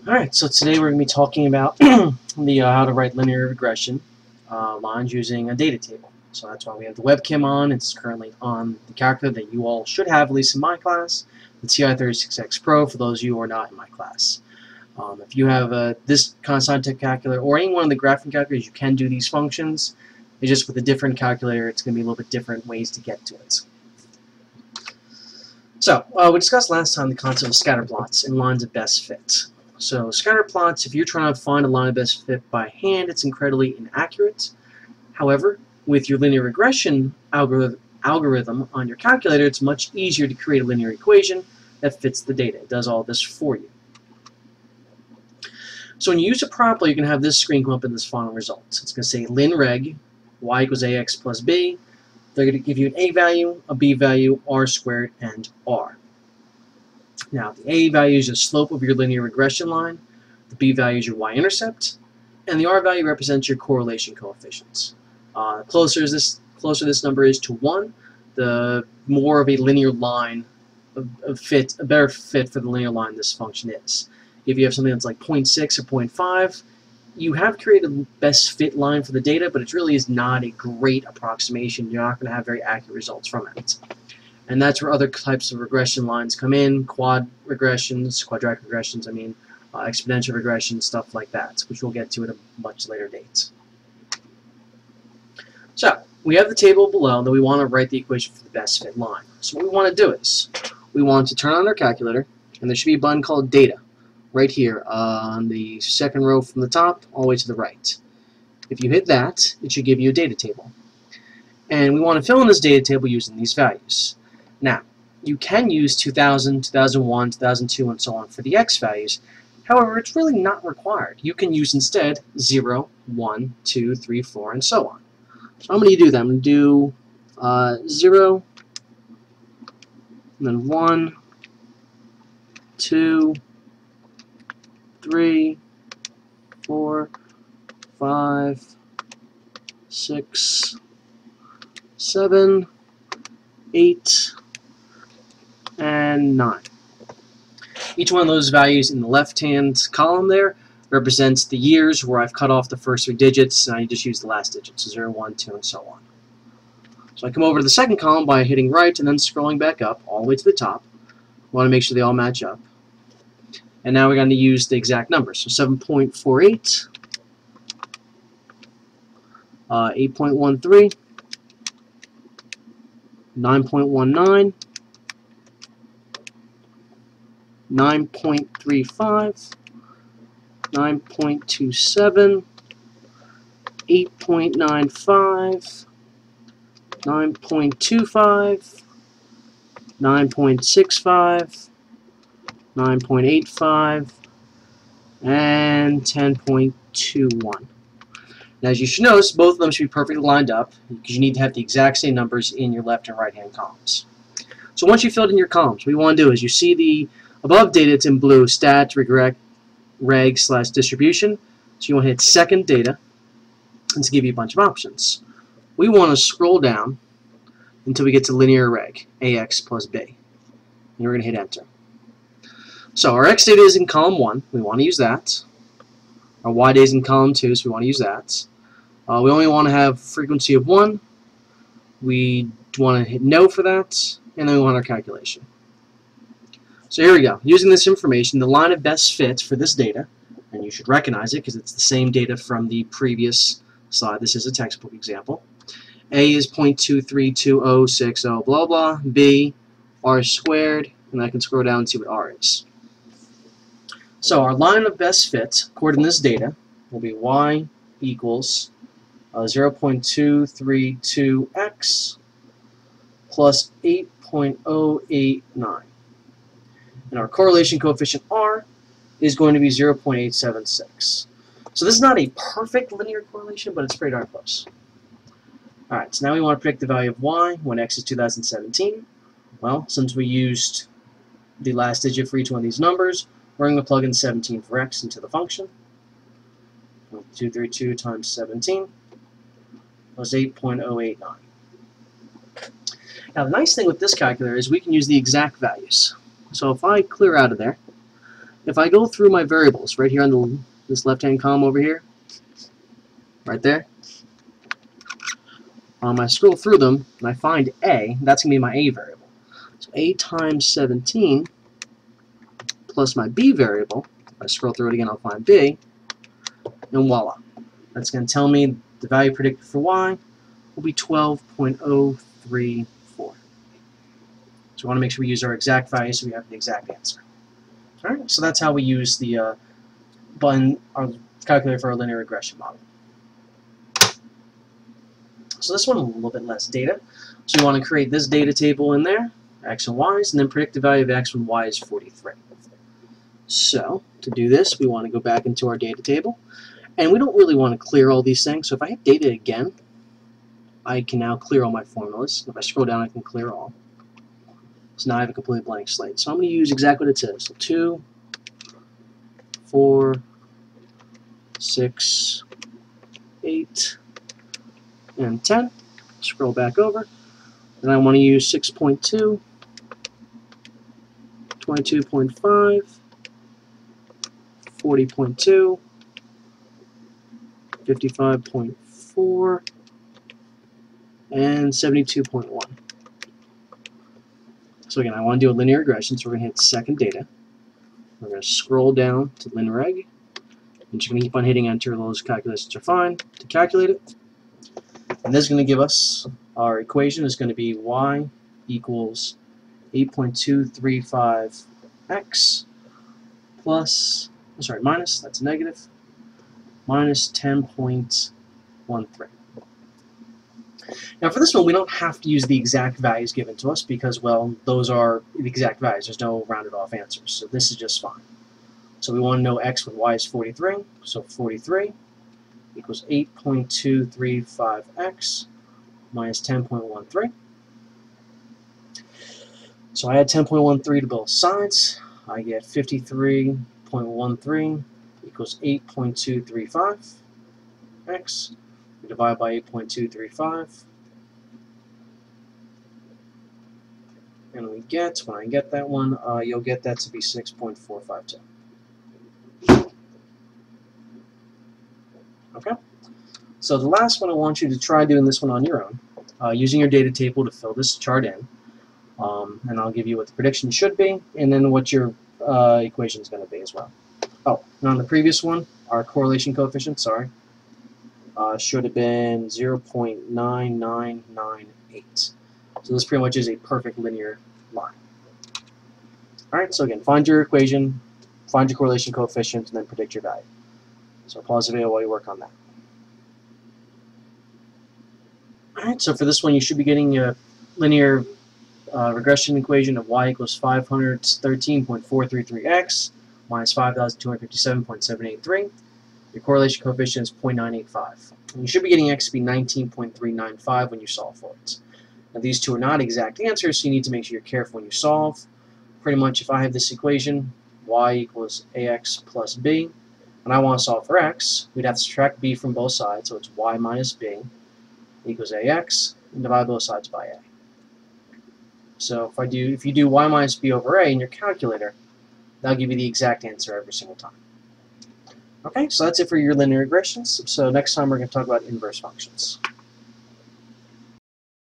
Alright, so today we're going to be talking about the how to write linear regression lines using a data table. So that's why we have the webcam on. It's currently on the calculator that you all should have, at least in my class, the TI-36X Pro, for those of you who are not in my class. If you have this kind of scientific calculator or any one of the graphing calculators, you can do these functions. It's just with a different calculator, it's going to be a little bit different ways to get to it. So, we discussed last time the concept of scatter plots and lines of best fit. So scatter plots, if you're trying to find a line of best fit by hand, it's incredibly inaccurate. However, with your linear regression algorithm on your calculator, it's much easier to create a linear equation that fits the data. It does all this for you. So when you use it properly, you're going to have this screen come up in this final result. It's going to say linreg, y equals ax plus b. They're going to give you an a value, a b value, r squared, and r. Now, the a value is the slope of your linear regression line, the b value is your y-intercept, and the r value represents your correlation coefficients. Closer this number is to 1, the more of a linear line, a better fit for the linear line this function is. If you have something that's like 0.6 or 0.5, you have created a best fit line for the data, but it really is not a great approximation. You're not going to have very accurate results from it. And that's where other types of regression lines come in, quadratic regressions, exponential regression, stuff like that, which we'll get to at a much later date. So, we have the table below that we want to write the equation for the best fit line. So what we want to do is, we want to turn on our calculator, and there should be a button called Data, right here on the second row from the top all the way to the right. If you hit that, it should give you a data table. And we want to fill in this data table using these values. Now, you can use 2000, 2001, 2002, and so on for the x values. However, it's really not required. You can use instead 0, 1, 2, 3, 4, and so on. So I'm going to do that. I'm going to do 0, and then 1, 2, 3, 4, 5, 6, 7, 8, and 9. Each one of those values in the left-hand column there represents the years where I've cut off the first 3 digits, and I just use the last digits, so 0, 1, 2, and so on. So I come over to the second column by hitting right and then scrolling back up all the way to the top. I want to make sure they all match up. And now we're going to use the exact numbers. So 7.48, 8.13, 9.19, 9.35, 9.27, 8.95, 9.25, 9.65, 9.85, and 10.21. Now, as you should notice, both of them should be perfectly lined up because you need to have the exact same numbers in your left and right hand columns. So once you've filled in your columns, what you want to do is you see the above data, it's in blue, stat, reg/distribution. So you want to hit second data, and to give you a bunch of options. We want to scroll down until we get to linear reg, ax plus b. And we're going to hit enter. So our x data is in column 1. We want to use that. Our y data is in column 2, so we want to use that. We only want to have frequency of 1. We want to hit no for that, and then we want our calculation. So here we go. Using this information, the line of best fit for this data, and you should recognize it because it's the same data from the previous slide. This is a textbook example. A is 0.232060, blah, blah. B, r squared, and I can scroll down and see what r is. So our line of best fit, according to this data, will be y equals 0.232x plus 8.089. And our correlation coefficient r is going to be 0.876. So this is not a perfect linear correlation, but it's pretty darn close. Alright, so now we want to predict the value of y when x is 2017. Well, since we used the last digit for each one of these numbers, we're going to plug in 17 for x into the function. 232 times 17 plus 8.089. Now the nice thing with this calculator is we can use the exact values. So if I clear out of there, if I go through my variables right here on this left-hand column over here, right there, I scroll through them and I find a, that's going to be my a variable. So a times 17 plus my b variable, if I scroll through it again I'll find b, and voila. That's going to tell me the value predicted for y will be 12.034. So we want to make sure we use our exact value so we have the exact answer. Alright, so that's how we use the our calculator for our linear regression model. So this one, a little bit less data. So you want to create this data table in there, x and y's, and then predict the value of x when y is 43. So to do this, we want to go back into our data table. And we don't really want to clear all these things. So if I hit data again, I can now clear all my formulas. If I scroll down, I can clear all. So now I have a completely blank slate. So I'm going to use exactly what it says. So 2, 4, 6, 8, and 10. Scroll back over. And I want to use 6.2, 22.5, 40.2, 55.4, and 72.1. So again, I want to do a linear regression, so we're going to hit second data. We're going to scroll down to linreg. I'm just going to keep on hitting enter. Those calculations are fine to calculate it. And this is going to give us our equation is going to be y equals 8.235x plus, minus, that's negative, minus 10.13. Now for this one, we don't have to use the exact values given to us because, well, those are the exact values. There's no rounded off answers. So this is just fine. So we want to know x with y is 43. So 43 equals 8.235x minus 10.13. So I add 10.13 to both sides. I get 53.13 equals 8.235x. We divide by 8.235. And we get, when I get that one, you'll get that to be 6.452. Okay? So the last one, I want you to try doing this one on your own, using your data table to fill this chart in. And I'll give you what the prediction should be, and then what your equation is going to be as well. Oh, and on the previous one, our correlation coefficient, should have been 0.9998. So this pretty much is a perfect linear line. Alright, so again, find your equation, find your correlation coefficient, and then predict your value. So pause the video while you work on that. Alright, so for this one you should be getting a linear regression equation of y equals 513.433x minus 5,257.783. Your correlation coefficient is 0.985. And you should be getting x to be 19.395 when you solve for it. Now these two are not exact answers, so you need to make sure you're careful when you solve. Pretty much if I have this equation, y equals ax plus b, and I want to solve for x, we'd have to subtract b from both sides, so it's y minus b equals ax, and divide both sides by a. So if you do y minus b over a in your calculator, that'll give you the exact answer every single time. Okay, so that's it for your linear regressions. So next time we're going to talk about inverse functions.